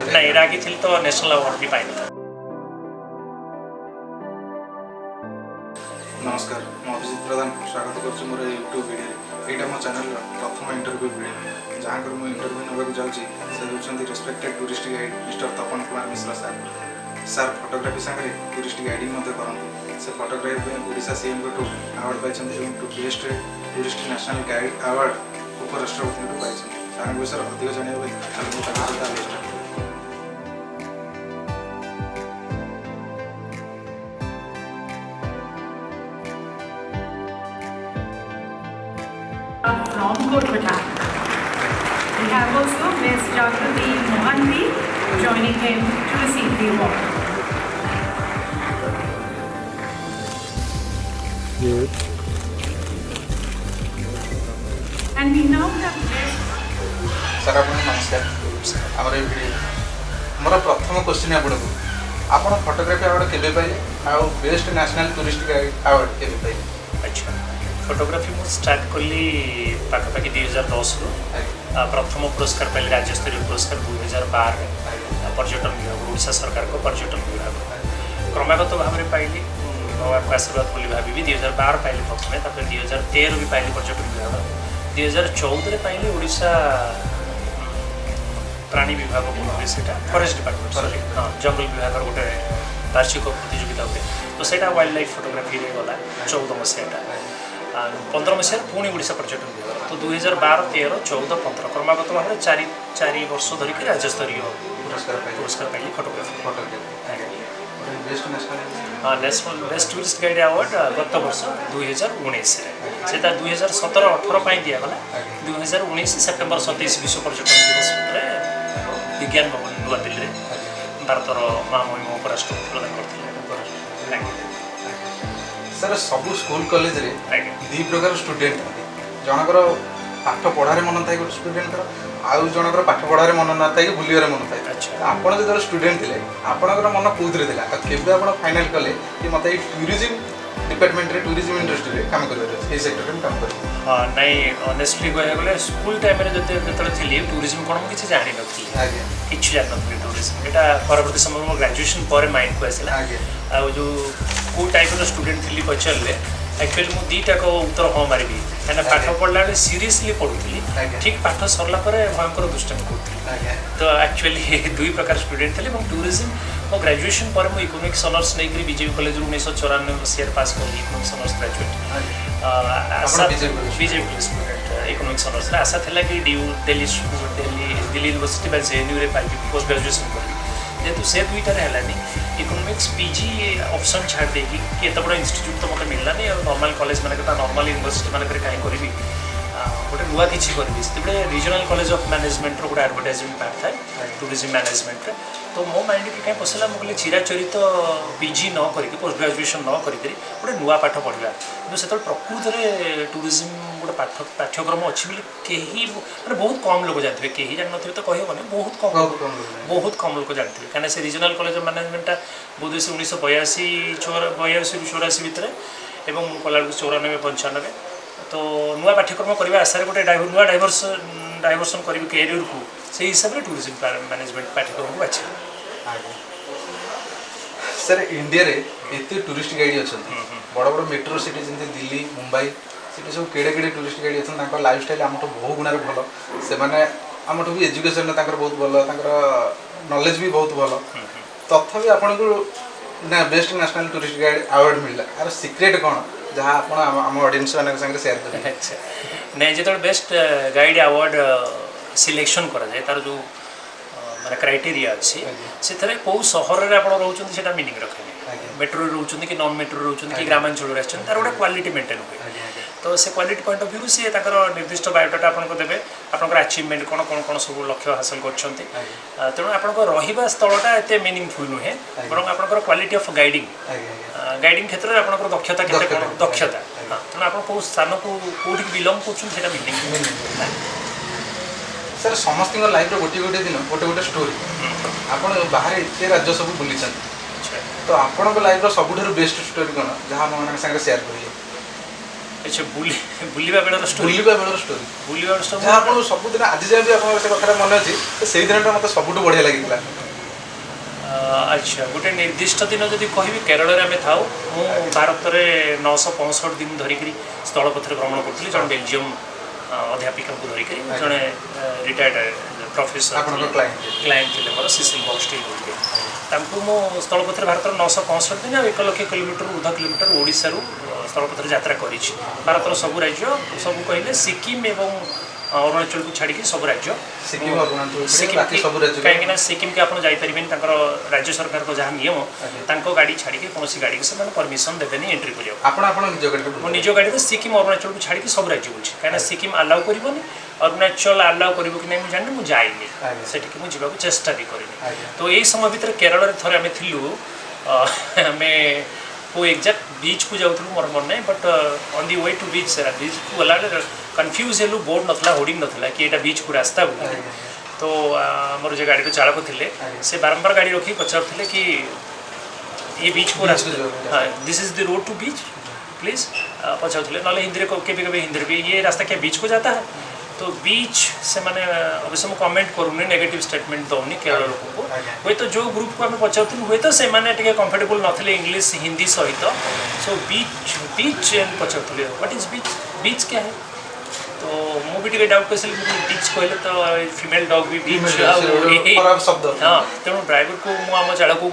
नहीं रागी थी तो नेशनल अवार्ड भी पाई था। नमस्कार मैं अभिजित प्रधान स्वागत कर मोर यूट्यूब वीडियो यहाँ मो चैनल प्रथम इंटरव्यू वीडियो जहाँ मुझे इंटरव्यू नाक जाऊँगी से होती respected tourist guide mister Tapan Kumar Mishra sir photography सागर टूरिस्ट गाइडिंग करते से फोटोग्राफी ओडिशा सीएम को अवार्ड पाई best tourist national guide award उपराष्ट्रपति पाई सर विषय अधिक जाना from Kolkata. We have also Ms. Jagrati Mohanty joining him to receive the award. Good. And we now have sir आप नमस्कार आमर मोर प्रथम क्वेश्चन आपको फोटोग्राफी अवार्ड केबे पाइले आ best national tourist guide award केबे पाइले? अच्छा फोटोग्राफी मुझे स्टार्ट कली पाखापाखि 2010 प्रथम पुरस्कार पाइली राज्य स्तरीय पुरस्कार 2012 पर्यटन विभाग ओडिशा सरकार को पर्यटन विभाग क्रमागत भाव में पाइली भगवान को आशीर्वाद बोली भावी 2012 पाइली प्रथम 2013 भी पाइली पर्यटन विभाग 2014 पाइली ओडिशा प्राणी विभाग से फरेस्ट डिपार्टमेंट सॉरी हाँ जंगल विभाग गोटे वार्षिक प्रतियोगिता हुए तो सहीटा वाइल्ड लाइफ फोटोग्राफी गला 14 मसीहा 15 मसीह पुणी ओडिशा पर्यटन विभाग तो 2012 13 14 15 क्रमागत भाव में चारि वर्ष धरिक राज्यस्तरीय पुरस्कार पाइली photography national best tourist guide award गत वर्ष 2019 से 2017-18 दिगला 2019 सेप्टेम्बर 27 विश्व पर्यटन दिवस विज्ञान भवन नुआ दिल्ली में भारतर महामहिम उपराष्ट्रपति प्रदान करते सर सब स्कूल कॉलेज रे दी प्रकार स्टूडेंट जनकर पाठ पढ़ारे मन था गोटे स्टूडेंट आउ जनकर पाठ पढ़ारे मन न था बुलिबार मन था आपण जो स्टूडेंट थे आपणकर मन कौन केवे आप फाइनाल कले कि मत टूरिज्म डिपार्टमेंट रे टूरिज्म इंडस्ट्री रे काम कर सेक्टर में काम कर हाँ नहीं ऑनेस्टली कह गले स्कूल टाइम जो थी टूरिज्म कौन मुझे जानी नी किसी जान नी टूरिज्म यहाँ परवर्ती समय मो ग्रेजुएशन पर माइंड को आसला जो कौ टाइप स्टूडेंट थी पचारे एक्चुअली मुझे दीटा को उत्तर हाँ मारि कहीं पाठ पढ़ला बेले सीरीयसली पढ़ुली ठीक पाठ सरला भयंकर दुष्टामी करूँ तो एक्चुअली दुई प्रकार स्टूडेंट थे टूरिज्म मो ग्रेजुएशन पर मुझे इकोनॉमिक्स ऑनर्स नहीं बीजेपी कॉलेज 1994 मसीह पास कली economics honours graduate BJP student economics honours आशा था कि दिल्ली यूनिवर्सिटी बा जेएनयू पाइबी पोस्ट ग्रेजुएशन करी जेहतु से दुईटार है इकोनॉमिक्स पीजी ऑप्शन छाड़ देगी कि एत बड़ा इंस्टीट्यूट तो मतलब मिललानी और नॉर्मल कॉलेज मानक नॉर्मल यूनिवर्सिटी मानक कहीं करी गोटे नुआ किसी करी से रीजनल कॉलेज ऑफ मैनेजमेंट गोटे एडवर्टाइजमेंट पार्ट था टूरिज्म मैनेजमेंट तो मो माइंड की कहीं पसला मुझे चिराचरी तो पीजी न करके पोस्ट ग्रेजुएशन न करी गोटे नुआ पाठ पढ़ा कि से प्रकृत में टूरिज्म गोटे पाठ्यक्रम अच्छी कहीं मैंने बहुत कम लोग जानते कहीं जान थे तो कहबनी बहुत कम लोग जानते कहीं से रीजनल कॉलेज ऑफ मैनेजमेंट बोध से 1982 84 भितर एवं कला 94 95 तो नुआ पाठ्यक्रम करने आशा गोटे नुआ डाइवर्सन करी कैरियर को से हिसाब से टूरिज्म मैनेजमेंट पाठ्यक्रम को बाछी सर इंडिया रे एते टूरिस्ट गाइड अच्छा बड़ बड़ मेट्रो सिटी जमी दिल्ली मुंबई सिटी सब केड़े केड़े टूरिस्ट गाइड अच्छा लाइफ स्टाइल आम बहु गुण भल से आम भी एजुकेशन बहुत भल नॉलेज भी बहुत भल तथापि आपन को best national tourist guide award मिलला यार सीक्रेट कौन जहाँ आप ऑडियंस मानक संगे शेयर करें? अच्छा नहीं जो बेस्ट गाइड अवार्ड सिलेक्शन करा जाए तार जो माने क्राइटेरिया अच्छी से कौ सहर में आप रोचे मीनिंग रखे मेट्रो रोचे कि नॉन मेट्रो रोचे कि ग्रामांचल तार गोटे क्वालिटी मेंटेन हुए तो से क्वालिटी पॉइंट ऑफ व्यू सी निर्दिष्ट बायोडाटा आपको देवे आपंकर अचिवमेंट कौन कौन कौन सब लक्ष्य हासिल कर तेणु आप रहा स्थलटा एत मीनिंगफुल नुहे बर आपंकर क्वालिटी ऑफ गाइडिंग क्षेत्र में आपंकर दक्षता के दक्षता तेणु आप स्थान को कौटी बिलंग कर मीनिंग सर समस्त लाइफ गोटे गोटे दिन गोटे गोटे स्टोरी आप बाहर एत राज्य सब बुली तो आपण लाइफ सबुठ बेस्ट स्टोरी कौन जहाँ मैं सागर शेयर करेंगे? अच्छा बुलिबा बेलर स्टोरी बुलिबा बेलर स्टोरी बुलिबा स्टोरी ଯାହା ଆପଣ ସବୁଦିନ ଆଜି ଯାଏ ବି ଆପଣଙ୍କର ସେ କଥାଟା ମନେ ଅଛି ସେଇ ଦିନଟା ମୋତେ ସବୁଠୁ ବଢ଼ିଆ ଲାଗିଥିଲା। अच्छा गोटे निर्दिष्ट दिन जदि कहि केरल में आम थाऊ मु भारत में 965 दिन धरिक स्थलपथर भ्रमण करी जन बेलजियम अध्यापिका को धरिक जड़े रिटायर्ड प्रोफेसर क्लाएंट थे मोर सिसिल बक्सटे मो स्थलपथर भारत 965 दिन 1 लाख किलोमीटर ऊर्ध किलोमीटर ओडिशा स्थलपथर यात्रा करी भारत सब राज्य सब कहले सिक्किम एवं अरुणाचल को छाड़ी सब राज्य सिक्किम कहीं सिक्किम के आपड़ जापर राज्य सरकार को जहाँ नियम तांको गाड़ी छाड़ी कौन गाड़ी से परमिशन देवे एंट्री करा निज गाड़ी में सिक्किम अरुणाचल को छाड़ी सब राज्य बुझे कहीं सिक्किम आलाउ करनी अरुणाचल आलाउ कर जानी मुझे जाइनी से मुझे चेष्टा भी करें तो यही समय भितर केरल थे आम थिलु आम को एक्जाक्ट बीच को जाऊँ मोर मन नहीं but on the way to beach से बीच को गला कन्फ्यूज हेलु बोर्ड नाला होर्डिंग नाला कि यहाँ बीच को रास्ता बोली तो मोर जो गाड़ी चालक थे से बारंबार गाड़ी रखी पचारे कि ये बीच को रास्ता हाँ this is the road to beach please पचारे ना हिंदी के हिंदी भी ये रास्ता क्या बीच को जाता है तो बीच से मैंने अवश्य मुझे कमेंट करूनी नेगेटिव स्टेटमेंट दौनी केरल लोक को हुए तो जो ग्रुप को आम पचारूँ हुए तो से कंफर्टेबल नथिले इंग्लिश हिंदी सहित सो बीच बीच पचारूँ व्हाट इज बीच बीच क्या है तो मुझे डाउट कर बीच कहले तो फीमेल डॉग भी बीच हाँ तेणु ड्राइवर को मुझे चालक को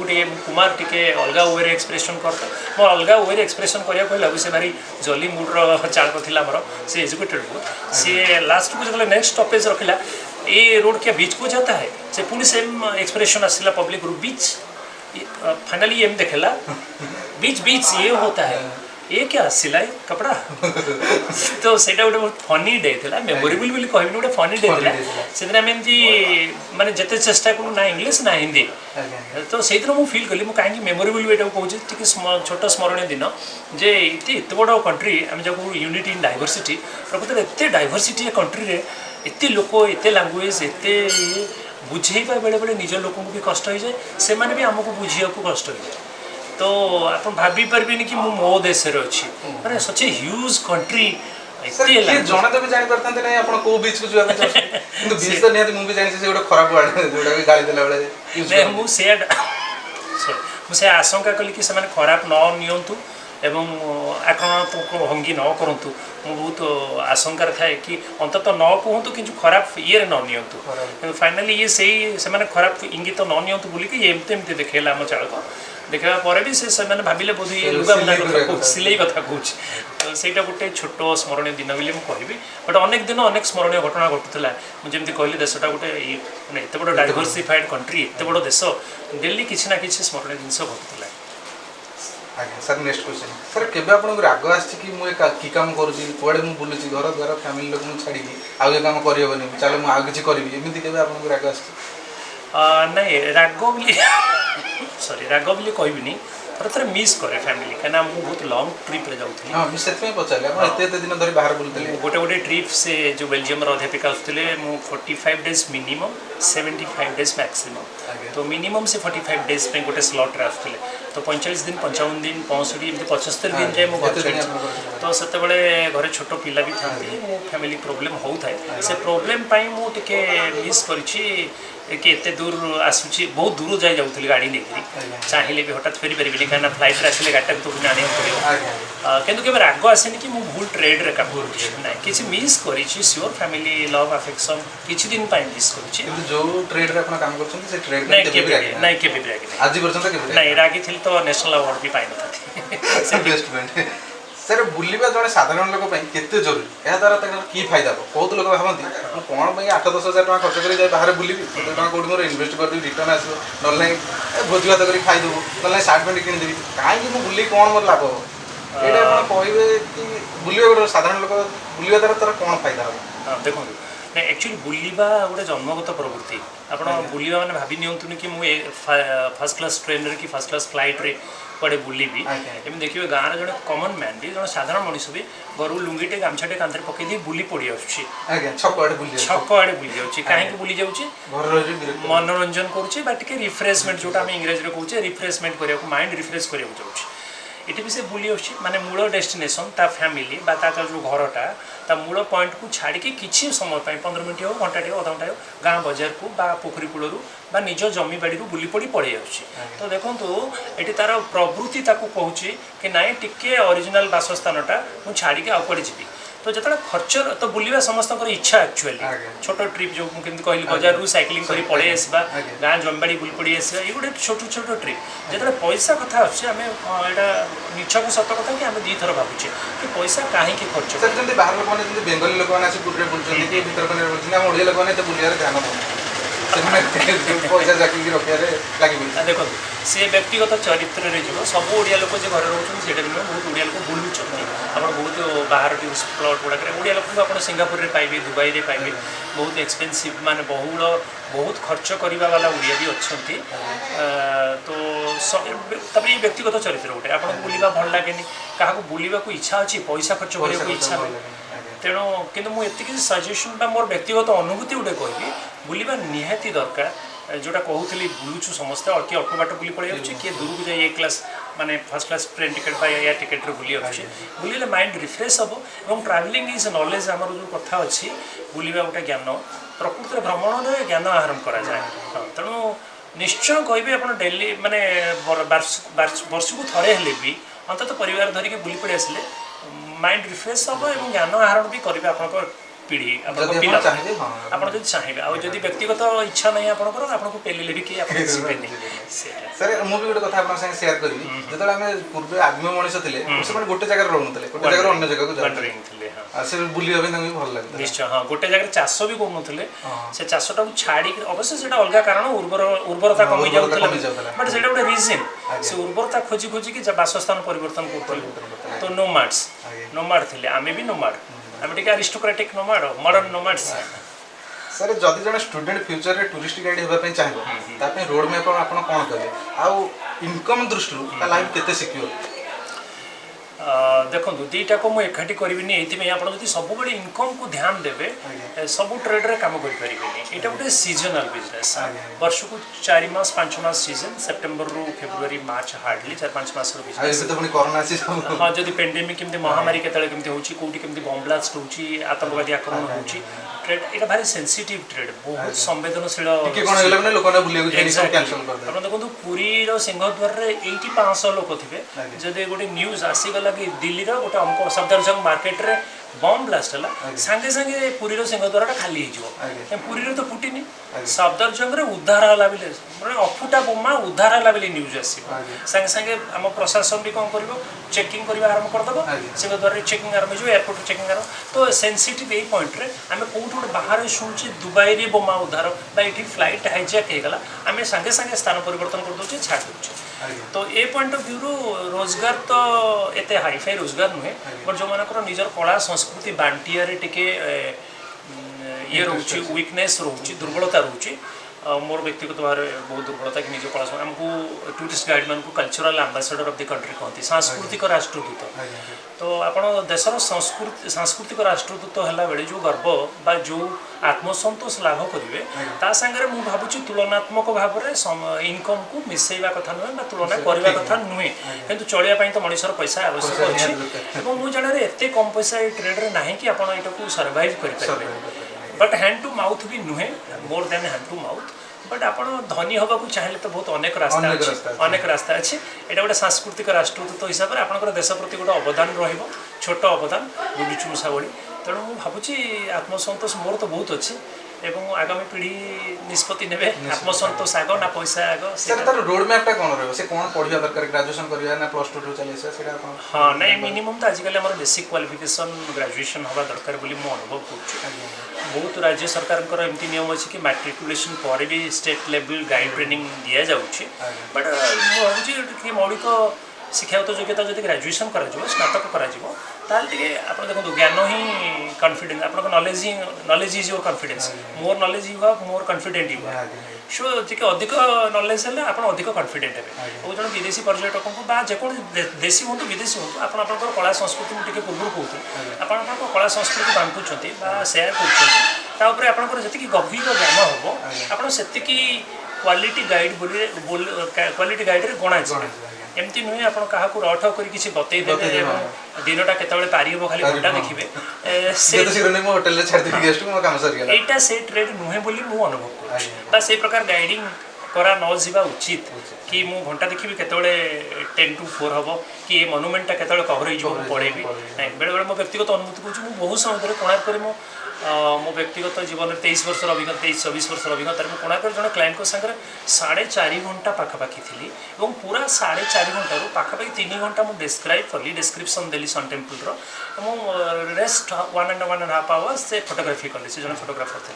कुमार टी अलग वे एक्सप्रेशन करता मैं अलग वे एक्सप्रेशन करा कहला से भारी जली मुड्र चालक थी मोर से एजुकेटेड बहुत सी लास्ट को जो नेक्स्ट स्टॉपेज रखला ये रोड क्या बीच को जाता है से पुणी सेम एक्सप्रेशन आसला पब्लिक रू बीच फाइनली एम देखेला बीच बीच ये होता है ये क्या सिलाई कपड़ा तो सेटा गोटे बहुत फनी डे था मेमोरेबल बोली कहबी गोटे फनी डे था से दिन आम एमती माने जिते चेष्टा करूँ ना इंग्लीश ना हिंदी तो से दिन मुझे फिल कली कहीं मेमोरेबल ये कहूँ छोट स्मरणीय दिन जे एत बड़ कंट्री आम जब यूनिटी इन डाइवर्सिटी प्रकृत एत डाइवर्सिटी कंट्री रे एत लोक एत लैंग्वेज एत बुझेबा बेले बेले निज लोक भी कष्ट हो जाए से भी आमको बुझा कष्ट हो जाए तो आप भाभी पारे कि मो देश अच्छी मैंने सच ए ह्यूज कंट्री जड़े तो भी जानी पारते नहीं आप को बीच को जाना किंतु बीच तो नहीं मुझे जानी से गोटे खराब वर्ड जोटा गाली देला बेले मुझे आशंका कली कि से खराब न नियंतु एवं आक्रमणात्मक भंगी न करंतु मु बहुत आशंकार थाए कि अंतत न कहतु कि खराब ये न नियंतु फाइनाली ये से खराब इंगित न नियंतु बोलिकी एमती देखेला आम चालक देखा पर भी से भाविले बोध लुगा कथा सिलाई कथा कहूँ तो सहीटा गोटे छोट स्मरणीय दिन बोली मुझे बट अनेक दिन अनेक स्मरणीय घटना घटुला मुझे कहली देशटा गोटे मैंने एत बड़ डाइवर्सिफाइड कंट्री एत बड़ देश डेली किसी ना किसी स्मरणीय जिनस घटुला आज्ञा सर नेक्स्ट क्वेश्चन सर केबे आपन राग आछि कि मु की काम करूची कुआडे मु बुलुची घर द्वारा फैमिली लोक मु छाड़ी आउ ये काम करियबनी चलो मु आउ किछि करबी एमिति केबे आपन राग आछि नहीं राग बोली सॉरी राग बोली कहबिनी थोड़ा मिस करे फैमिली कहीं मुझे बहुत लॉन्ग ट्रिप रे जाऊँ हाँ से पचारे एत दिन धरी बाहर बुलते गोटे गोटे ट्रिप से जो बेलजियम अध्यापिका आसुले 45 डेज मिनिमम 75 डेज मैक्सिमम तो मिनिमम से 45 डेज पे गोटे स्लॉट रे आसुले तो 45 दिन 55 दिन 65 एमती 75 दिन जाए मुझे तो से घरे छोट पिला भी था फैमिली प्रोब्लेम होता है से प्रोब्लेम मुझे मिस करी कि एत दूर आसूची बहुत दूर जाए जाऊँगी गाड़ी नहीं चाहिए भी हठात फेरी पारि कहीं फ्लाइट आसे गाड़ी तो पुणी आने पड़ो कि राग आसेनि कि मुझे भूल ट्रेड रे काम कर किसी मिस करी श्योर फैमिली लव अफेक्शन किसी दिन मिस कर जो ट्रेड रे अपन काम करछन से ट्रेड नहीं के भी आज पर्यंत नहीं रागी थी तो नेशनल अवार्ड भी पाई न बेस्ट फ्रेंड सर बुलवा जड़े साधारण लोक केते जरूरी या द्वारा की फायदा बहुत लोग भावती कौन भाई 8-10 हजार टका खर्च कर बाहर बुलबी कौट मोर इनभेस्ट कर रिटर्न आसो ना भोज भात कर खाईदेव ना सार्ट पैंट किदेवी कहीं बुल कौन मोर लाभ हम ये कहे कि बुलवा गोटे साधारण लोक बुलवा द्वारा तार कौन फायदा हम देखो नहीं एक्चुअली बुलवा गोटे जन्मगत प्रवृत्ति आप बुलवा मैंने भावी नियंतुनि कि मुझे फर्स्ट क्लास ट्रेन कि फर्स्ट क्लास फ्लाइट रे कड़े बुलबी एम देखिए गाँव जो कमन मैन भी जो साधारण मनीष भी घर लुंगीटे गामछाटे कांधे पकई बुली पड़ी छक आड़े बुली जाऊँगी कहीं बुली जाऊँगी मनोरंजन करुचे रिफ्रेशमेंट जोटा आम इंग्रेजी कहूचे रिफ्रेशमेंट करने माइंड रिफ्रेश करने जाऊँगी ଏଠି ବି ସେ ବୁଲି ଆସୁଛି ମାନେ ମୂଳ ଡେଷ୍ଟିନେସନ୍ ତା ଫ୍ୟାମିଲି ବା ତା ଯେଉଁ ଘରଟା ତା ମୂଳ ପଏଣ୍ଟକୁ ଛାଡ଼ିକି କିଛି ସମୟ ପାଇଁ 15 ମିନିଟ୍ ହେଉ ଘଣ୍ଟାଟେ ହେଉ ଅଧଘଣ୍ଟା ହେଉ ଗାଁ ବଜାରକୁ ବା ପୋଖରୀ କୂଳରୁ ବା ନିଜ ଜମି ବାଡ଼ିରୁ ବୁଲି ପଡ଼ି ପଳେଇ ଆସୁଛି। ତ ଦେଖନ୍ତୁ ଏଠି ତାର ପ୍ରବୃତ୍ତି ତାକୁ କହୁଛି କି ନାଇଁ ଟିକେ ଅରିଜିନାଲ ବାସସ୍ଥାନଟା ମୁଁ ଛାଡ଼ିକି ଆଉ କୁଆଡ଼େ ଯିବି। तो जो खर्च तो बुलवा समस्त इच्छा एक्चुअली छोट ट्रिप जो मुझे कहली बजार रू साइकिलिंग कर पड़े आसवा गाँ जमीबाड़ी बुल पड़ी आसवा ये गोटे छोट छोट ट्रिप जो पैसा कथा आम यहाँ मिछ को सत कथा कि आम दी थर भावुचे कि पैसा कहीं खर्च बाहर लोक मैंने बेंगली लोक मैंने पुरी बुलूँ कि भर ओडिया लोक मैंने बुलार ध्यान पैसा जाकि रखिए लगे देखो सी व्यक्तिगत चरित्र में जीव सब ओडिया लोक जो घर रोच से बहुत ओडिया लोक बुलूँ आप बहुत बाहर टूरिस्ट प्लट गुड़ाक ओडिया लोक आप सिंगापुर में पाइबे दुबई में पाइबे बहुत एक्सपेंसिव माने बहुल बहुत खर्च करने वाला ओडिया भी अच्छा तो ये व्यक्तिगत चरित्र गोटे आपको बुलवा भल लगे क्या बुलवा को इच्छा अच्छी पैसा खर्च करने इच्छा तेणु किंतु मुझे सजेसन बा मोर व्यक्तिगत अनुभूति गोटे कहि बुलवा निहाती दरकार जोटा कहूली बुलूचु समस्ते कि अल्प बाट बुली पड़े जाऊँगी किए दूर को जाए ए क्लास माने फर्स्ट क्लास ट्रेन टिकेट बा एयर टिकेट बुली आसुचे बुलिले माइंड रिफ्रेश हम और ट्रावेलिंग इज नॉलेज आमर जो कथा अच्छी बुलवा गोटे ज्ञान प्रकृति भ्रमण ज्ञान आहरण कराए तेणु निश्चय कहि आप डेली माने वर्ष को थरे हेले भी अंततः परिवार धरिकी बुली पड़े आसिले माइंड रिफ्रेश हम और ज्ञान आहरण भी करेंगे आप पीढ़ी आप चाहिए आदि व्यक्तिगत इच्छा नहीं आपको पेलिले भी किए सर मुझे गोटे कथा आपन संगे शेयर करी जतले हमें पूर्व आदमी मनुष्य थिले से गोटे जगह रहउनथले गोटे जगह अन्य जगह को जाते से बुलिया भी तंग भल लागत निश्चय हां गोटे जगह चाष भी करनथले से चाषटा छाड़ी अवश्य सेटा अलग कारण उर्वरता कमी जाउथले बट सेटा गोटे रीजन से उर्वरता खोजी खोजी कि वासस्थान परिवर्तन करथले तो नोमाड थिले आमे भी नोमाड आमे टिके अरिस्टोक्रेटिक नोमाड मॉडर्न नोमाड्स सर जदि जन स्टूडेंट फ्यूचर रे टूरिस्ट गाइड हेबा पई चाहबो तापे रोड मैप आपण कोन करबे आउ इनकम दृष्टि ता लाइफ केते सिक्योर देखो दुईटा को मुझे एकाठी करी आप सब इनकम को ध्यान देवे सब ट्रेड रे काम करें यहाँ गोटे सीजनल बिजनेस वर्ष को 4 मास 5 मास सीजन सेप्टेम्बर रू फेब्रुआरी मार्च हार्डली 4-5 मास बिजनेस हाँ जब पेंडेमिक केमती महामारी केतले होटी केमती बम ब्लास्ट होची आतंकवादी आक्रमण होची ट्रेड यहाँ भारी सेंसिटिव ट्रेड बहुत संवेदनशील देखो पुरी सिंहद्वार में 500 लोक थे जब गोटे न्यूज आसीगला कि दिल्ली गोटे अमुक सफदरजंग मार्केट रे बम ब्लास्ट है सांगे सांगे पुरी सिंहद्वार खाली हो पुरी तो फुटिनी सफदरजंग उद्धार है मतलब अफुटा बोमा उद्धार है न्यूज आस सांगे सांगे आम प्रशासन भी कौन कर चेकिंग करवा आरंभ करदेव सिंहद्वार चेकिंग आरंभ हो एयरपोर्ट चेकिंग आरंभ तो सेंसिटिव यही पॉइंट रे आम कौट गोटे बाहर शुणुचे दुबई रे बोमा उद्धार ये फ्लाइट हाइजैक होगा आम सांगे सांगे स्थान परिवर्तन कर दे छाड़ दे तो ये पॉइंट ऑफ व्यू रू रोजगार तो एते हाईफाई रोजगार नुहे बट जो मानकर निजर कला संस्कृति बांटिया टिके ये रोचे वीकनेस रोचे दुर्बलता रोचे मोर व्यक्तिगत भाव में बहुत दुर्बलता कि निज कला आमको टूरिस्ट गाइड मान को cultural ambassador of the country कहते सांस्कृतिक राष्ट्रदूत तो आप देशर सांस्कृतिक राष्ट्रदूत है बेले जो गर्व बा जो आत्मसंतोष लाभ करेंगे ता सांगे मुझे भावुँ तुलनात्मक भाव में इनकम को मिसेवा कथा नुहे तुलना करने कथा नुहे कि चलिया तो मनुष्यर पैसा आवश्यक अच्छे और मुझे जाने एत कम पैसा ये ट्रेड ना कि आप सर्वाइव करेंगे बट हैंड टू माउथ भी नुहे मोर then hand to mouth but आप धनी हवा को चाहिए तो बहुत अनेक रास्ता अच्छे अनेक रास्ता अच्छे यहाँ गोटे सांस्कृतिक राष्ट्रदूत हिसाब से आप देश प्रति गोटे अवदान छोट अवदान बुलूचु मूषा भली तेणु मुझे भावुँ आत्मसंतोष मोर तो बहुत अच्छे एवं आगामी पीढ़ी निष्पत्ति ने आत्मसंतोष आग ना पैसा आग सर रोड मैपटा कौन रहा से कौन पढ़िया दरकार ग्रेजुएशन करिया ना प्लस 2 चले से हाँ नहीं मिनिमम तो आजिकल आम बेसिक क्वालिफिकेशन ग्रेजुएशन हवा दरकार बोली मु अनुभव कर बहुत राज्य सरकार एमती नियम अच्छे कि मैट्रिकुलेशन पर भी स्टेट लेवल गाइड ट्रेनिंग दि जाऊँगी बट मुझे मौलिक शिक्षागत योग्यता जब ग्रेजुएशन कर स्नातक कर आप देखो ज्ञान ही कॉन्फिडेंस आप knowledge is your confidence more knowledge you have more confident you have so जी अधिक नॉलेज है आप अधिक कॉन्फिडेंट है और जो विदेशी पर्यटक को जेको देशी हूँ विदेशी हूँ आप कला संस्कृति मुझे पूर्व कहूँ आप कला संस्कृति बांटुंट सेयार कर जी गभीर ज्ञान हम आप क्वालिटी गाइड क्वालिटी गाइड गणा एमती नुहे आप रठ कर किसी बतईदे दिनटा केतबेले पारि हो खाली घंटा देखिए एटा से ट्रेड नुहे बोली मु अनुभव करुछि बा से प्रकार गाइडिंग करा न जावा उचित कि मु घंटा देखिए केतबेले 10 to 4 हम कि ये मनुमेंटा केतबेले कवर हो पड़ेबी नहीं बेले बेले मो व्यक्तिगत अनुभूति कहूँ मु बहुत समय धरे कोणार्क मो व्यक्तिगत जीवन में 23 वर्ष अभिज्ञता 23-24 वर्ष अभिज्ञता में कोणार्क जन क्लाइंट सागर 4.5 घंटा पाखापाखि थी और पूरा 4.5 घंटा पाखापाखि 3 घंटा मुझे डिस्क्राइब कली डिस्क्रिप्शन देली सन टेम्पल रेस्ट 1.5 आवर्स से फोटोग्राफी कली से जन फोटोग्राफर थे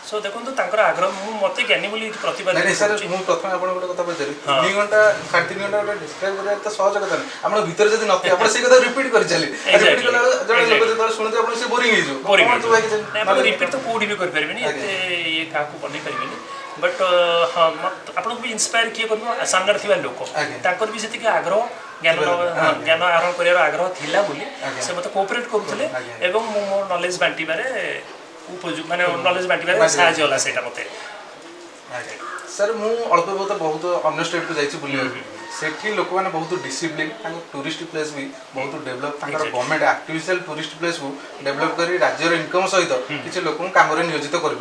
सो देखो आग्रह मत ज्ञानी बोली प्रतिपादन सर मुझे प्रथम आप गोटे कथा पचारि 2 घंटा 3.5 घंटा गोटे डिस्क्राइब करवा तो सहज कथा नहीं आप भीतर जब नथे आप से कथा रिपीट कर चली रिपीट कला जने लोक जब सुनते आप से बोरिंग हो जाओ रिपीट तो कोडी भी कर परबेनी एते ये का को बनै परबेनी बट हां आपन भी इंस्पायर किए करबो सामने थिबा लोक ताकर भी सेति के आग्रह ज्ञान आरोहण करियार आग्रह थिला बोली से मते कोऑपरेट करूथले एवं मो नॉलेज बांटी बारे उपयोग माने नॉलेज बांटी बारे सहायता होला सेटा मते सर मु अल्प बहुत अन्य स्टेट को जाइछि बुलियो सेठी लोक माने बहुत डिसिप्लिन टूरिस्ट प्लेस भी बहुत develop government artificial tourist place को डेवलप करी राज्यर इनकम सहित किसी लोक काम नियोजित कर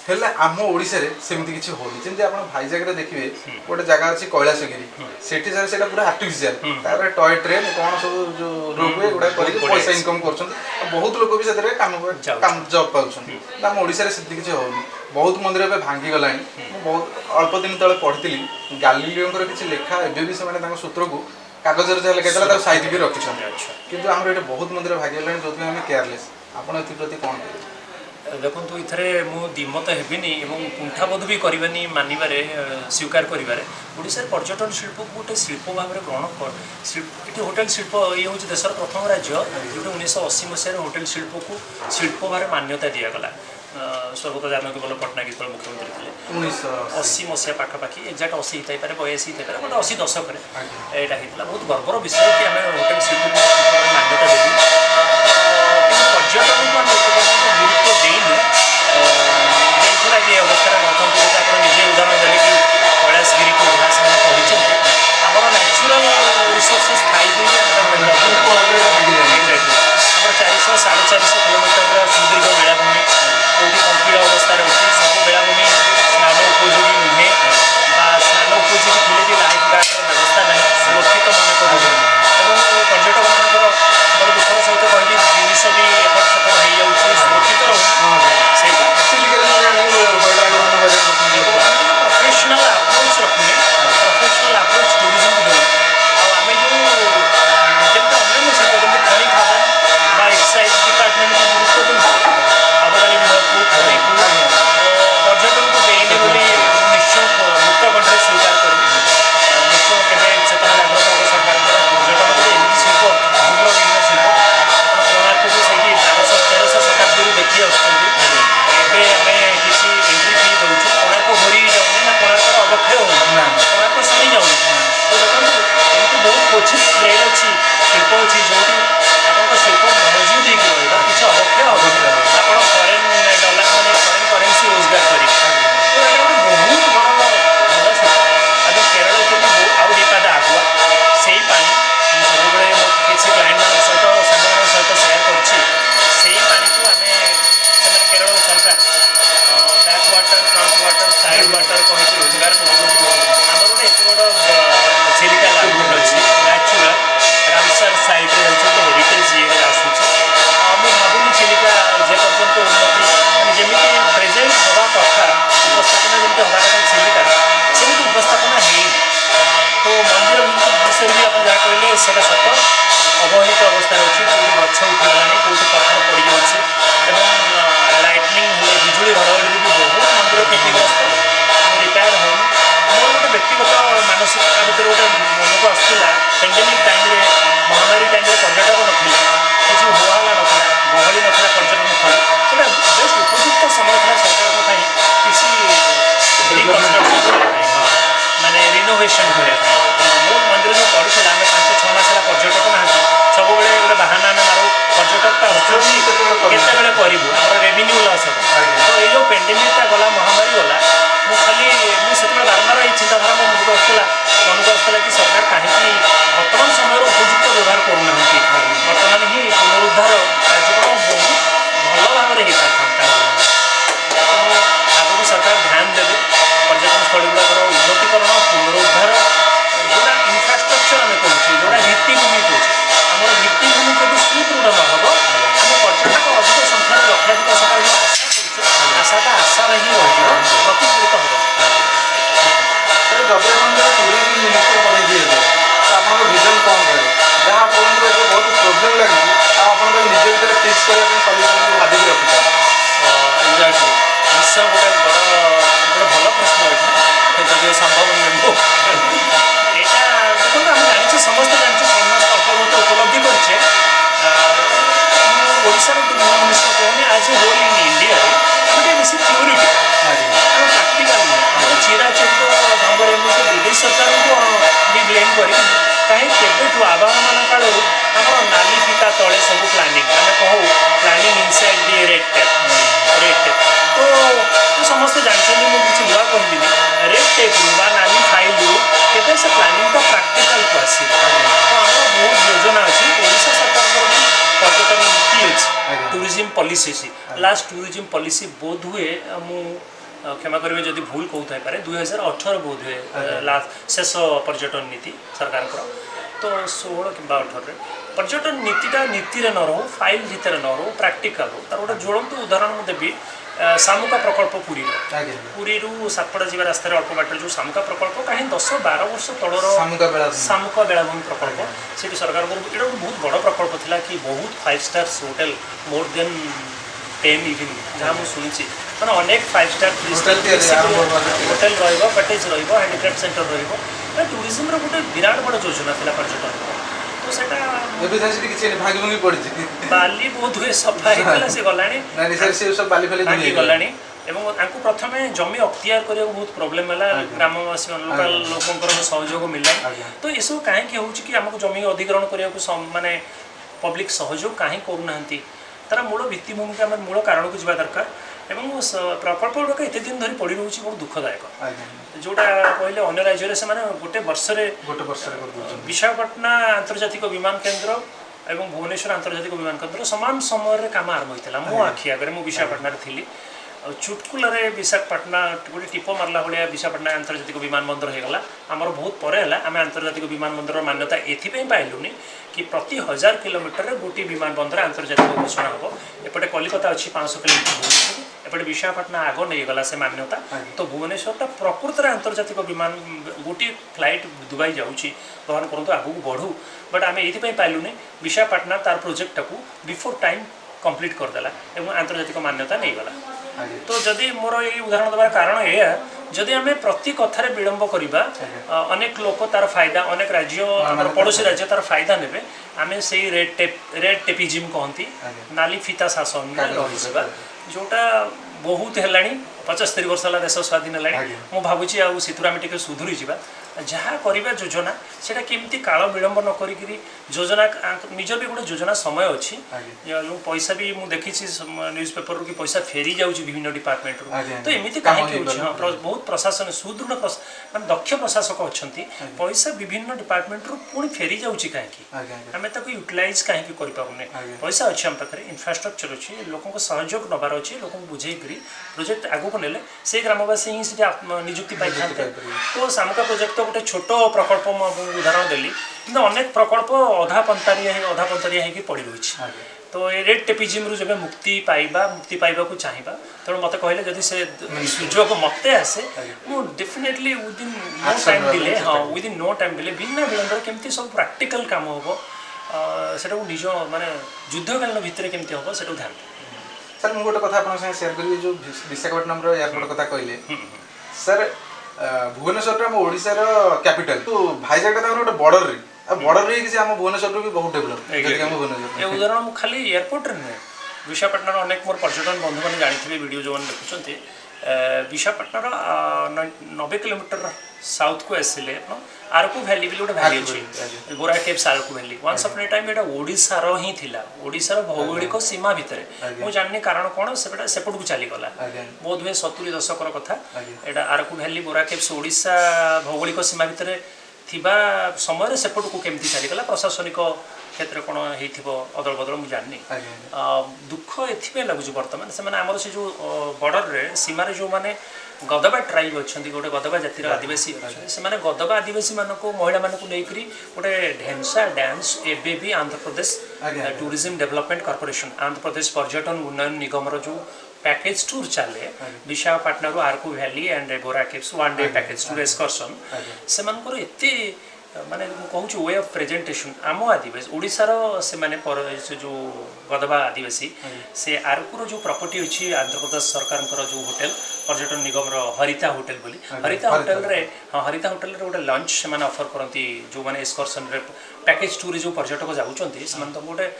हेल्ला आम ओडिशा रे सेमती किछि होनी जेंति आपण भाईजाग रे देखिबे गोटे जगह अछि कैलाशगिरी सेठी सर सेटा पूरा आर्टिफिशियल तारे टॉय ट्रेन कोन सब जो रोपवे गुडा करी पैसा इनकम करछन बहुत लोक भी सेतरे काम जॉब पाउछन आम ओडिशा रे सेमती किछि होनी बहुत मंदिर पे भांगी गलानी बहुत अल्प दिन तले पढ़ितली गालिलियो किछि लेखा एबे भी से माने सूत्र को कागज रे लेखाइतला ता साइड भी रखिछन किंतु हमर एटा बहुत मंदिर भागी गलानी जोथि हम केयरलेस आपण एथि प्रति कोन देखो इथरे मु दिमत हेबिनी एवं कुंठाबोध भी करबानी मानिबारे स्वीकार करिबारे ओडिसा पर्यटन शिल्प को गोटे शिल्प भाव में ग्रहण कर शिल्प होटेल शिल्प ये हूँ देशर प्रथम राज्य जो 1980 मसीह होटेल शिल्प को शिल्प भाव में मान्यता दिगला स्वर्गत जानकी बल्लभ पट्टनायक जो मुख्यमंत्री थे 1980 मसीहा पाखापाखि एक्जाक्ट 80 होता है 82 होता है गोटे 80 दशक में यहाँ होता बहुत गर्वर विषय कि आम होटेल शिल्प को मान्यता देवी पर्यटन को गुरुत्व देनु देखा कि अवस्था नौकरी आप निजे उदाहरण देले कि कैलाशगिरी को जहाँ से कहते आम न्याचुराल रिसोर्सेस थी आम 400-450 किलोमीटर सुदीर्घ बेलाभूमि कौटी कंकीड़ अवस्था अच्छी सब बेलाभूमि स्नान उपयोगी नुहे स्नान उपयोगी थे भी लाइफ गार्डर व्यवस्था ना सुरक्षित मन कर पर्यटक मान बड़ दुखर सहित कहली जिनिस भी एपट सेपट हो जाऊँगी सुरक्षित प्रोफेशनल अप्रोच रखुने प्रोफेशनल अप्रोच टूरिज्म हो आम जो जब अन्य शिल्प जमी खनि खादान एक्साइज डिपार्टमेंट को गुरुत्व दूसरे आबकारी विभाग को खनि को पर्यटन को देने बोली निश्चय मुक्त कंठे स्वीकार करी निश्चय केवे चेतना जागृत हम सरकार पर्यटन को एमती शिल्प सुंदर विभिन्न शिल्प कोणार्क को से 1200-1300 शताब्दी देखी आसमें किसी एंट्री फी दूँ कोणार्क होरी जाऊनी ना कोणार्क अवक्षय हो कोणार्क सरी जाऊनी तो देखो एमती बहुत क्वचित ट्रेड अच्छी शिल्प अच्छी जो आप शिल्प मौजूद होगी रहा किसी अवक्षय हम आप फरेन डॉलर मैंने फरेन करेन्सी रोजगार करेंगे तो ये गोटे बहुत बड़ा भल शिल्प आज केरल चली आउ दीपाद आगुआ से पानी सब किसी क्लाइंट मान सहित सांग सहित सेयार कर केरल सरकार back water front water side water कहीं रोजगार कर आम गोटे एत बड़ चिलिका लाइट अच्छी न्याचुराल रामसर साइड में हेरिटेज ये आसूँ मुझे भावुनी चिलिका जे पर्यंत उन्नति जमी प्रेजेंट हवा कथा उपस्थापना जमी हवा कथा चिलिका सेमती उपस्थापना है तो मंदिर विषय भी आप जहाँ कहले से सत अवहित अवस्था अच्छी कौटी गछ उठीगला कौटी पत्थर पड़ जाऊँगी लाइटनिंग हेल्ले बिजुली घड़घड़ी भी बहुत मंदिर क्षतिग्रस्त रिपेयर हो मोर गोटे व्यक्तिगत मानसिकता भितर गोटे मन को आसूला पेंडेमिक टाइम महामारी टाइम पर्यटक ना किसी होहल्ला ना गहली ना पर्यटन स्थल गोटे बेस्ट उपयुक्त समय था सरकार किसी रिकन्स्ट्रक्शन माने रिनोवेशन करने मोर मंदिर जो पड़ा आम 5-6 मास पर्यटक ना सब गोटे बाहाना आम मारू पर्यटकता केतबेले करूँ आम रेवेन्यू लस हम तो ये जो पेंडेमिकटा गला महामारी गला मुझे बारंबार ये चिंताधारा मो मुझे आसूला मन को आसला कि सरकार कहीं वर्तमान समय उपयुक्त व्यवहार करना बर्तमान ही पुनरुद्धार कार्यक्रम बहुत भल भाव में हो पाता आगे सरकार ध्यान देवे पर्यटन स्थल गुड़ाकर उन्नतीकरण पुनरुद्धार जोड़ा इनफ्रास्ट्रक्चर आम कहे जोड़ा भित्तिभूमि कहे आम भित्तिभूमि जब सुदृढ़ न हम आम पर्यटक अधिक संख्यार लक्षाधिक सरकार जो आशा आशाटा आशार ही रही प्रतिफलित हम जब टूरिज्म मिनिस्टर बन दिए तो आप विजन कौन रहे जहाँ आपको बहुत प्रोब्लेम लगी आप निजे भर फिक्स करने सल्यूसन भाविक रखिए एक्जाक्टली निश्चय गोटे भल प्रश्न ये जब संभव नुहे यहाँ देखो आम जाने समस्त जाने समस्त अल्प उपलब्धि करे ओडार मिनिस्टर कहूँ आज ए होल इन इंडिया गोटे बेस थ्योरीटिकल प्राक्टिकाल नुहे चिराचरित ढंग से ब्रिटिश सरकार को भी ब्लेम कर कहीं केवेठू आवाहन काल आम नाली फीता तले सब प्लानिंग आम कहूँ प्लानिंग इनसाइड दि रेड टेप तो समस्ते जानते मुझे किसी नुआ कहली रेड टेप नाली फाइल के से प्लानिंग का प्राक्टिकाल को आस तो आम बहुत योजना अच्छी ओडिशा सरकार पर्यटन नीति अच्छी tourism policy last tourism policy बोध हुए मु क्षमा करेंगे जदि भूल कहूँ पारे 2018 बोध हुए लास्ट शेष पर्यटन नीति सरकार तो 16 कि 18 पर्यटन नीतिटा नीति न रो फाइल भितर न रो प्राक्टिकाल हो तार गोटे ज्वलंत उदाहरण देवी शामुका प्रकल्प पुरी सातपड़ा जी रास्तार अल्प बाट जो शामुका प्रकल्प कहीं 10-12 वर्ष तलर शामुका बेलाभूमि प्रकल्प से सरकार ये बहुत बड़ प्रकल्प था कि बहुत 5 stars hotel more than 10 even जहाँ मुझे शुणी मैंने अनेक 5 स्टार होटेल रटेज रैंडिक्राफ्ट सेंटर टूरिज्म गोटे विराट बड़ योजना था पर्यटन तो सेटा बाली बहुत हुए सफा होता से गलानी गलानी एवं प्रथम जमी अख्तियार करने बहुत प्रोब्लेम है ग्रामवासी लोकाल लोकंर सहयोग मिलला तो ये सब कहीं होमको जमी अधिग्रहण करने माने पब्लिक सहयोग कहीं करूना तार मूल भित्तिभूमि के मूल कारण को जावा दरकार एवं प्रकल्प गुड़ाक एत दिन धरी पड़ रही बहुत दुखदायक जोटा कहले अन्य राज्य से गोटे वर्ष विशाखापट्टना आंतर्जातिक विमान केन्द्र एवं भुवनेश्वर आंतर्जातिक विमान केन्द्र सामान समय काम आरंभ होता मो आखि आगे मुझे विशाखापट्टना थी चुटकुल विशाखापट्टना गोटे टीप मारला भाया विशाखापट्टना आंतर्जातिक विमान बंदर होगला आमर बहुत पर है आम आंतर्जातिक विमान बंदर मान्यता एथपाई पाइलुनि कि प्रति 1000 किलोमीटर गोटे विमान बंदर आंतर्जातिक घोषणा हम एपटे कलिकता अच्छी 500 किलोमीटर एपटे विशाखापट्टना आग नहीं गला से मान्यता तो भुवनेश्वरटा प्रकृत आंतर्जातिक विमान गोटे फ्लाइट दुबई जाऊँगी भगवान करतु आगू बढ़ू बट आम ये पाइलुनि विशाखापट्टना तार प्रोजेक्ट को बिफोर टाइम कंप्लीट करदेला और आंतर्जातिक मान्यता नहीं गला तो जदि मोर ये उदाहरण देवार कारण यह जदि आम प्रति कथार विलंब करवा अनेक लोक तार फायदा अनेक राज्य पड़ोशी राज्य तार फायदा ने आम से रेड टेपिजिम कहती नाली फीता शासन रही जोटा बहुत है 75 वर्ष है देश स्वाधीन है मुझे भावुँ आम टे सुधुरी जा जहाँ करवा योजना से केमती काल विलंब न करी योजना निजर भी गोटे योजना समय अच्छी पैसा भी मुझे देखी न्यूज पेपर कि पैसा फेरी जाऊँगी विभिन्न डिपार्टमेंट तो एमती कहीं बहुत प्रशासन सुदृढ़ मान दक्ष प्रशासक अच्छा पैसा विभिन्न डिपार्टमेंट पुणी फेरी जाऊँगी कहीं आम यूटिलाइज कहीं करें पैसा अच्छे आम पाखे इनफ्रास्ट्रक्चर अच्छी लोक सहयोग नबार अच्छे लोक बुझेकरी प्रोजेक्ट आगू को नेले से ग्रामवासी ही निजुक्ति पाई तो शामुका प्रोजेक्ट तो गोटे छोट प्रकल्प उदाहरण देली कि अनेक प्रकल्प अधा पंतारिया हो पड़ रही तो ये रेड टेपिजिम जब मुक्ति पाइबा को चाहिए तेणु मत कहले जदि से सुजोग मत आसे मुझे definitely within no time delay हाँ विदिन नो टाइम डिले बिना विलंब केमती सब प्रैक्टिकल काम हम से निज माने युद्धकालीन भितर केमती हम से ध्यान सर मुझे गोटे कथा आप सेयार करी जो विशाखापट्टनम एयरपोर्ट कथा कहले सर भुवनेश्वर आम ओडिशार कैपिटल तो भाईजाग गोटे बॉर्डर बॉर्डर रही आम भुवनेश्वर भी बहुत डेभलप ये उदाहरण मुझे खाली एयरपोर्ट नुहे विशाखापट्टनम अनेक मोर पर्यटन बंधु मैंने जानी वीडियो जो देखुं विशाखापट्टनम 90 किलोमीटर साउथ को आसिले आरकू भैली भी गोटे भैली अच्छी बोरा केव्स आरकू भैली वन्स अपॉन ए टाइम एटा ओडिशार ही थिला ओडिशार भौगोलिक सीमा भितर मु जाननी कारण कौन सेपट को चलीगला बोध हुए 70 दशकर कथा एटा आरकू भैली बोरा केव्स ओडिशा भौगोलिक सीमा भितर थिबा समय सेपट को केमती चलीगला प्रशासनिक क्षेत्र कौन हो अदल बदल मुझे जानी दुख एथि लगुच बर्तमान से आमर से जो बॉर्डर रे सीमार जो माने गदबा ट्राइब अच्छा गोटे गदबा जातिर आदिवासी अच्छे से गदबा आदिवासी मानक महिला मानक लेकर गोटे ढेंसा डांस एवं भी Andhra Pradesh tourism development corporation Andhra Pradesh पर्यटन उन्नयन निगम जो पैकेज टूर चले विशाखापाटना रू Araku valley and Borra caves 1 day package tour excursion से एते माने कहूँ वे ऑफ प्रेजेंटेशन आम आदिवासी ओडिशार से माने से जो गदबा आदिवासी से आरकुर जो प्रॉपर्टी अच्छी आंध्र प्रदेश सरकार जो होटेल पर्यटन निगम हरिता होटेल बोली हरिता होटेल रे हाँ हरिता होटेल रे गोटे लंच से ऑफर करती जो मैंने एक्सकर्सन रे पैकेज टूर जो पर्यटक जाऊँच से गोटे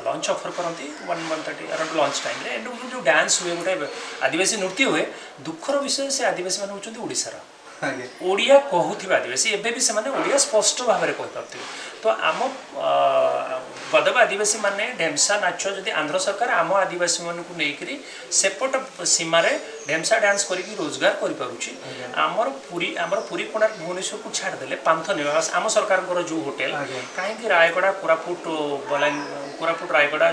लंच ऑफर करती 1:30 अराउंड लंच टाइम रे जो डांस हुए गोटे आदिवासी नृत्य हुए दुखर विषय से आदिवासी मैंने होती ओडिशार ओडिया कहूथिबा आदिवासी एबे भी से ओडिया स्पष्ट भाव में कही तो आम गदबा आदिवासी माने ढेमसा नाच जदि आंध्र सरकार आम आदिवासी मानक लेकर सेपट सीमार ढेमसा डांस करके रोजगार कर पुरी कोणार्क भुवनेश्वर को छाड़देले पांथ निवास आम सरकार जो होटेल कहीं रायगड़ा कोरापुट रायगड़ा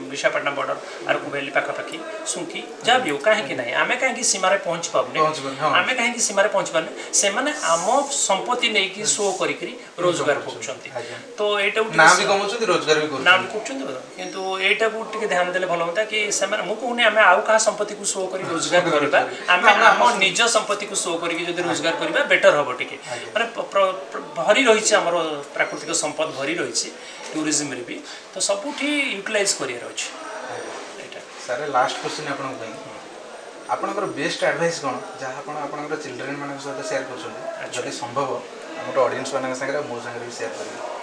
विशाखापाटना बॉर्डर आरकू वैली पाखापाखि सुंखी जहाँ भी हो कहीं ना आम कहीं सीमार पहुँच पाने आम कहीं सीमार पहुँच पाने से आम संपत्ति नहीं शो करके रोजगार कर तो एटा रोजगार भी नाम किंतु एटा को टिके ध्यान देले भलो होता कि से मु कहूनी आम आउ कहा संपत्ति को शो करी रोजगार करबा आम आम निज संपत्ति को शो करी जदि रोजगार करबा बेटर हबो टिके माने भरी रही हमर प्राकृतिक संपद भरी रही टूरिज्म रे भी तो सबुठी यूटिलाइज करियर अछि एटा सर लास्ट क्वेश्चन आपनकर बेस्ट एडवाइस कोन जहाँ आपनकर चिल्ड्रेन मान सहित शेयर कर जदि संभव हमर ऑडियंस मान संगे मो संगे भी शेयर करें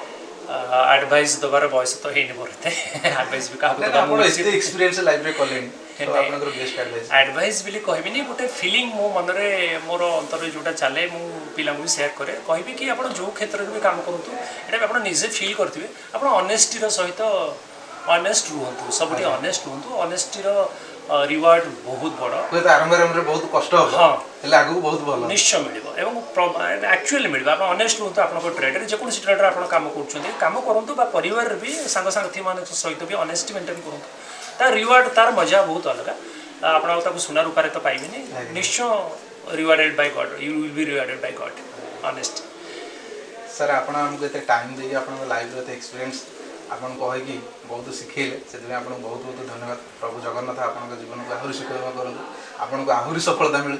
एडवाइस दबार बयस तो हेनी बोलते एडवाइस भी काहको दबा मो एक्सपीरियंस लाइफ रे कलेन तो आपनकर बेस्ट एडवाइस बिली कहबिनी गोटे फीलिंग मो मन रे मोर अंतर जोटा चले मु पिला भी शेयर करे कहबी कि आपण जो क्षेत्र रे भी काम करतु एटा आपण निजे फील करथिबे आपण ऑनेस्टी रो सहित ऑनेस्ट रुहंतु सबटी ऑनेस्ट रुहंतु ऑनेस्टी रो रिवार्ड बहुत बड़ आरंभ रे बहुत कष्ट हो हाँ हेले आगु बहुत भलो निश्चय मिलिबो एवं एक्चुअली मिलिबो आपण ऑनेस्ट रुहंतु आपण ट्रेड रे जे कोन ट्रेड रे आपण काम करछन्ती काम करंतु बा परिवार रे भी संग साथी मान सहित भी ऑनेस्टी मेंटेन करंतु तार रिवार्ड तार मजा बहुत अलग आपण ताको सुना रूपारे तो पाइबेनी निश्चय rewarded by God you will be rewarded by God honest sir आपण हमको एते टाइम देई आपण लाइफ रे एक्सपीरियंस आपन कहे कि बहुत शिखेले से आपन बहुत बहुत धन्यवाद प्रभु जगन्नाथ आपन जीवन को आहुरी सुखमय करंतु आपन को आहुरी सफलता मिले